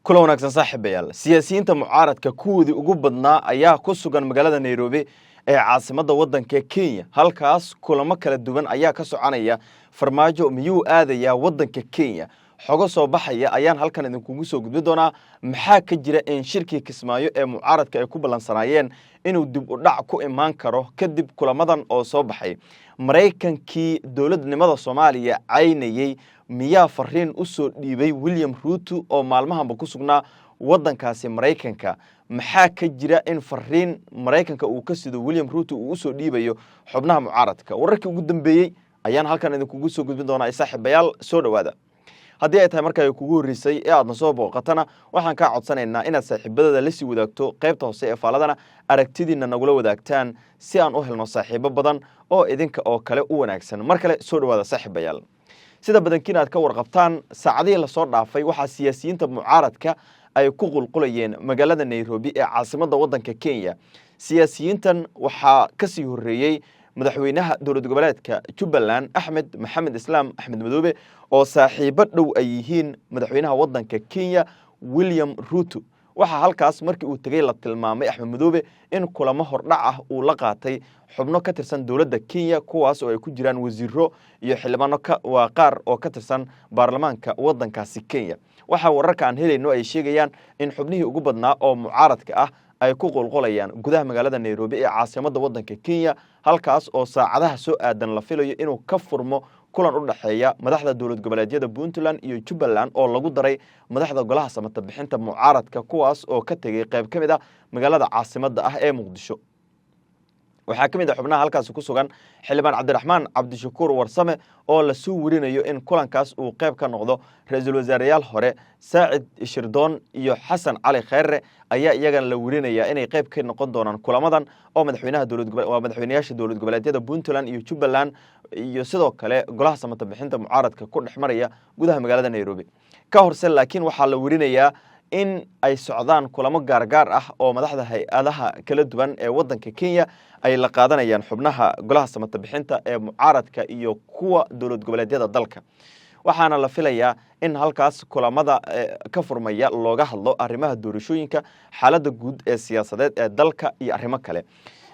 kula wanaagsan saaxiibayaal siyaasiyiinta mucaaradka kuwoodii ugu badnaa ayaa ku sugan magaalada Nairobi ee caasimadda waddanka Kenya halkaas kulamo kala duwan ayaa ka soconaya farmaajo miyuu aadaya waddanka Kenya xogo soo baxaya ayaan halkan idinkugu soo gudbin doonaa maxaa ka jira in shirkii Kismaayo ee mucaaradka ay ku balansanayeen inuu dib u dhac ku imaan karo kadib kulamadan oo soo baxay Mareykankii dawladnimada Soomaaliya caynayay miyaa fariin u soo dhiibay William Ruto oo maalmahanba ku sugnaa waddankaasi Mareykanka maxaa ka jira in fariin Mareykanka uu ka sido William Ruto uu soo dhiibayo xubnaha mucaaradka wararkii ugu dambeeyay ayaan halkan idinkugu soo gudbin doonaa saaxiibayaal soo dhawaada haddii ay tahay markay kugu horeysay ee aad soo booqatana waxaan ka codsanaynaa inaad saaxiibadada la sii wadaagto qaybta hoose ee faaladana aragtidiina nagula wadaagtaan si aan u helno saaxiibo badan oo idinka oo kale u wanaagsan mar kale soo dhawaada saaxiibayaal sida badankiina aad ka warqabtaan saacadihii la soo dhaafay waxa siyaasiyiinta mucaaradka ay ku qulqulayeen magaalada Nairobi ee caasimadda waddanka Kenya siyaasiyiintan waxa ka sii horeeyay madaxweynaha dowlad goboleedka Jubbaland Axmed Maxamed Islaam Axmed Madoobe oo saaxiibo dhow ay yihiin madaxweynaha waddanka Kenya William Ruto waxa halkaas markii uu tagay la tilmaamay Axmed Madoobe in kulamo hordhac ah uu la qaatay xubno ka tirsan dowladda Kenya kuwaas oo ay ku jiraan wasiiro iyo xildhibaano qaar oo ka tirsan baarlamaanka waddankaasi Kenya waxa wararka aan helayno ay sheegayaan in xubnihii ugu badnaa oo mucaaradka ah ay ku qulqulayaan gudaha magaalada Nairobi ee caasimadda waddanka Kenya halkaas oo saacadaha soo aadan la filayo inuu ka furmo kulan u dhaxeeya madaxda dowlad goboleedyada Puntland iyo Jubbaland oo lagu daray madaxda golaha samata bixinta mucaaradka kuwaas oo ka tagay qayb kamid ah magaalada caasimadda ah ee Muqdisho waxaa kamid ah xubnaha halkaas ku sugan xildhibaan Cabdiraxmaan Cabdishakuur Warsame oo la soo warinayo in kulankaas uu qayb ka noqdo ra'iisul wasaareyaal hore Saacid Shirdoon iyo Xasan Cali Khayre ayaa iyagan la warinaya inay qayb ka noqon doonaan kulamadan oo madaxweynayaasha dowlad goboleedyada Puntland iyo Jubbaland iyo sidoo kale golaha samata bixinta mucaaradka ku dhexmaraya gudaha magaalada Nairobi ka horse laakiin waxa la warinayaa in ay socdaan kulamo gaar ah oo madaxda hay'adaha kala duwan ee waddanka Kenya ay la qaadanayaan xubnaha golaha samata bixinta ee mucaaradka iyo kuwa dowlad goboleedyada dalka waxaana la filayaa in halkaas kulamada ka furmaya looga hadlo arrimaha doorashooyinka xaaladda guud ee siyaasadeed ee dalka iyo arrimo kale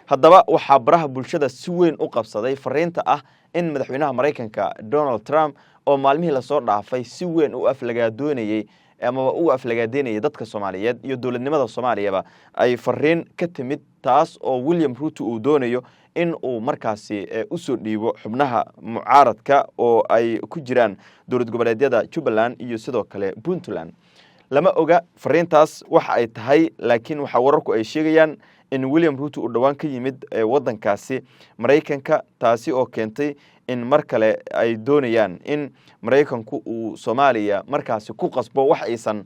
haddaba waxaa baraha bulshada si weyn u qabsaday fariinta ah in madaxweynaha Mareykanka Donald Trump oo maalmihii la soo dhaafay si weyn u aflagaadoonayay ama uu aflagaadeynayay dadka Soomaaliyeed iyo dawladnimada Soomaaliyaba ay fariin ka timid taas oo William Ruto uu doonayo in uu markaasi u soo dhiibo xubnaha mucaaradka oo ay ku jiraan dowlad goboleedyada Jubbaland iyo sidoo kale Puntland lama oga fariintaas waxa ay tahay laakiin waxa wararku ay sheegayaan in William Ruto uu dhawaan ka yimid waddankaasi Mareykanka taasi oo keentay in mar kale ay doonayaan in Mareykanku uu Soomaaliya markaasi ku qasbo wax aysan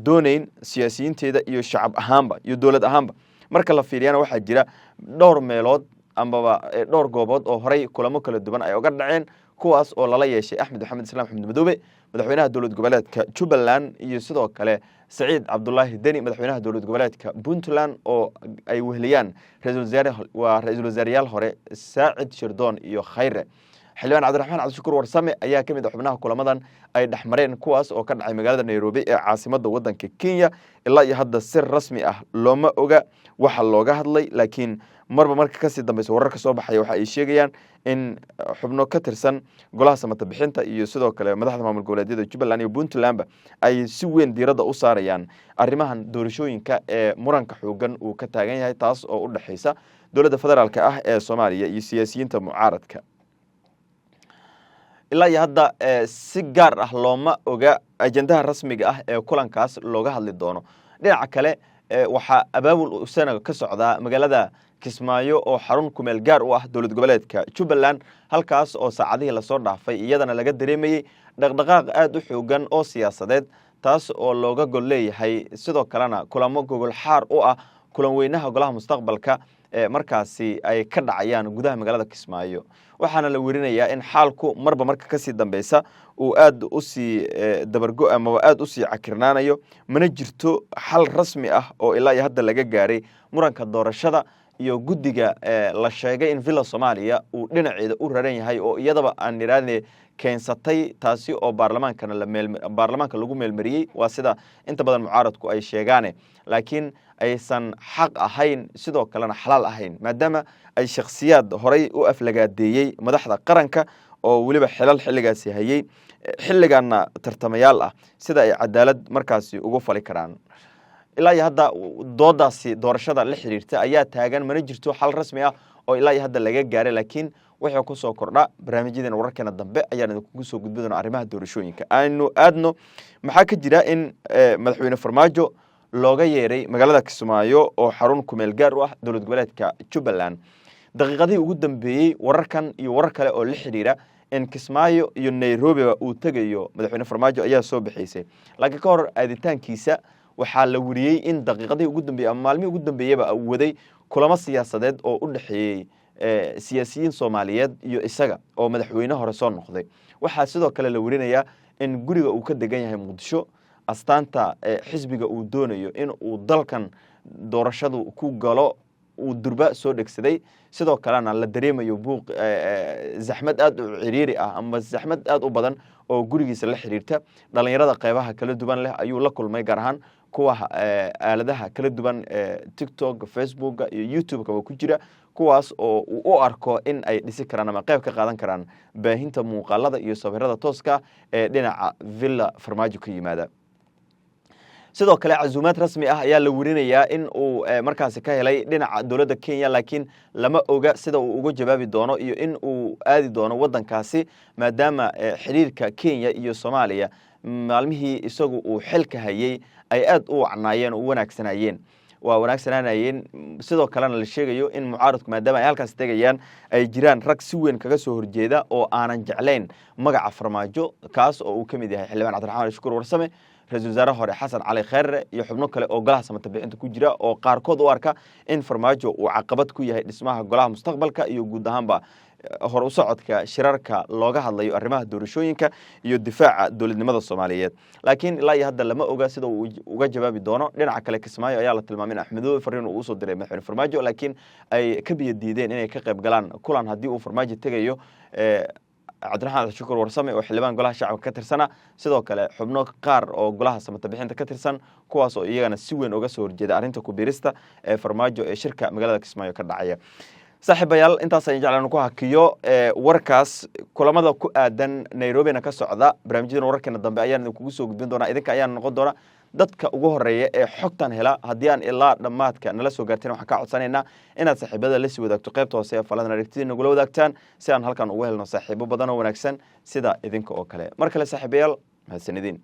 doonayn siyaasiyiinteeda iyo shacab ahaanba iyo dawlad ahaanba marka la fiiriyana waxa jira dhowr meelood ama dhowr goobood oo horay kulamo kala duwan ay uga dhaceen kuwaas oo lala yeeshay Axmed Maxamed Islaam Axmed Madoobe madaxweynaha dowlad goboleedka Jubbaland iyo sidoo kale Saciid Cabdullaahi Deni madaxweynaha dowlad goboleedka Puntland oo ay wehliyaan ra'iisul wasaareyaal hore Saacid Shirdoon iyo Khayre xildhibaan Cabdiraxmaan Cabdishakuur Warsame ayaa kamid ah xubnaha kulamadan ay dhaxmareen kuwaas oo ka dhacay magaalada Nairobi ee caasimadda waddanka Kenya ilaa iyo hadda si rasmi ah looma oga waxa looga hadlay laakiin marba marka ka sii dambayso wararka soo baxaya waxa ay sheegayaan in xubno ka tirsan golaha samata bixinta iyo sidoo kale madaxda maamul goboleedyada Jubbaland iyo Puntland ay si weyn diiradda u saarayaan arrimahan doorashooyinka ee muranka xoogan uu ka taagan yahay taas oo u dhaxaysa dowladda federaalka ah ee Soomaaliya iyo siyaasiyiinta mucaaradka ilaa iyo hadda si gaar ah looma oga ajendaha rasmiga ah ee kulankaas looga hadli doono dhinaca kale waxa abaabul sanaga ka socda magaalada Kismaayo oo xarun kumeel gaar u ah dowlad goboleedka Jubbaland halkaas oo saacadihii la soo dhaafay iyadana laga dareemayay dhaqdhaqaaq aad u xoogan oo siyaasadeed taas oo looga gol leeyahay sidoo kalena kulamo gogol xaar u ah kulan weynaha golaha mustaqbalka markaasi ay ka dhacayaan gudaha magaalada Kismaayo waxaana la warinayaa in xaalku marba marka ka sii dambaysa uu aad u sii dabargo ama aad u sii cakirnaanayo mana jirto xal rasmi ah oo ilaa iyo hadda laga gaaray muranka doorashada iyo guddiga la sheegay in villa Soomaaliya uu dhinaceeda u raran yahay oo iyadaba aan iraadne keensatay taasi oo baarlamaanka lagu meelmariyay waa sida inta badan mucaaradku ay sheegaan laakiin aysan xaq ahayn sidoo kalena xalaal ahayn maadaama ay shakhsiyaad horay u aflagaadeeyay madaxda qaranka oo waliba xilligaasi hayay xilligaana tartamayaal ah sida ay cadaalad markaasi ugu fali karaan ilaa hadda doodaasi doorashada la xiriirta ayaa taagan mana jirto xal rasmi ah oo ilaa hadda laga gaaray laakiin waxa ku soo kordha barnaamijyadeena wararkeena dambe ayaan idinku soo gudbin doonaa arrimaha doorashooyinka aynu aadno maxaa ka jira in madaxweyne Farmaajo looga yeeray magaalada Kismaayo oo xarun ku meel gaar u ah dowlad goboleedka Jubbaland daqiiqadii ugu dambeeyay wararkan iyo warar kale oo la xiriira in Kismaayo iyo Nairobi uu tagayo madaxweyne Farmaajo ayaa soo bixisay laakiin ka hor aaditaankiisa waxaa la wariyay in daqiiqadii ugu dambeeyay ama maalmihii ugu dambeeyayba uu waday kulamo siyaasadeed oo u dhaxeeyay siyaasiyiin Soomaaliyeed iyo isaga oo madaxweyne hore soo noqday waxaa sidoo kale la warinayaa in guriga uu ka degan yahay Muqdisho astaanta xisbiga uu doonayo in uu dalkan doorashadu ku galo uu durba soo dhigsaday sidoo kalena la dareemayo buuq zaxmad aad u ciriiri ah ama zaxmad aad u badan oo gurigiisa la xiriirta dhalinyarada qeybaha kala duwan leh ayuu la kulmay gaar ahaan kuwa aaladaha kala duwan TikTok, Facebook iyo YouTube ka ku jira kuwaas oo uu u arko in ay dhisi karaan ama qayb ka qaadan karaan baahinta muuqaalada iyo sawirada tooska ee dhinaca Villa Farmaajo ka yimaada sidoo kale casuumaad rasmi ah ayaa la warinayaa in uu markaasi ka helay dhinaca dawladda Kenya laakiin lama oga sida uu uga jawaabi doono iyo in uu aadi doono wadankaasi maadaama xiriirka Kenya iyo Soomaaliya maalmihii isagu uu xilka hayay ay aad u wacnaayeen oo wanaagsanayeen sidoo kalena la sheegayo in mucaaradku maadaama ay halkaas tagayaan ay jiraan rag si weyn kaga soo horjeeda oo aanan jeclayn magaca Farmaajo kaas oo uu kamid yahay xildhibaan Cabdiraxmaan Shukuur Warsame ra'iisul wasaare hore Xasan Cali Khayre iyo xubno kale oo golaha samata bixinta ku jira oo qaarkood u arka in Farmaajo uu caqabad ku yahay dhismaha golaha mustaqbalka iyo guud ahaanba hor u socodka shirarka looga hadlayo arrimaha doorashooyinka iyo difaaca dawladnimada Soomaaliyeed laakiin ilaa hadda lama oga sida uu uga jawaabi doono dhinaca kale Kismaayo ayaa la tilmaamay in Axmedow fariin uu soo diray madaxweyne Farmaajo laakiin ay ka biyadiideen inay ka qayb galaan kulan hadii uu Farmaajo tagayo Cabdiraxmaan Shukuur Warsame oo xildhibaan golaha shacabka ka tirsana sidoo kale xubno qaar oo golaha samata bixinta ka tirsan kuwaas oo iyagana si weyn uga soo horjeeda arrinta ku biirista Farmaajo ee shirka magaalada Kismaayo ka dhacaya saaxiibayaal intaas ayaan jeclaan ku hakiyo warkaas kulamada ku aadan Nairobi ka socda barnaamijyada wararkeena dambe ayaan idinku soo gudbin doonaa idinka ayaan noqon doona dadka ugu horeeya ee xogtan hela hadii aan ilaa dhamaadka nala soo gaarteen waxaan ka codsanaynaa inaad saaxiibada la sii wadaagto qaybta hoose ee faladan aragtida nagula wadaagtaan si aan halkan ugu helno saaxiibo badan oo wanaagsan sida idinka oo kale mar kale saaxiibayaal mahadsanidin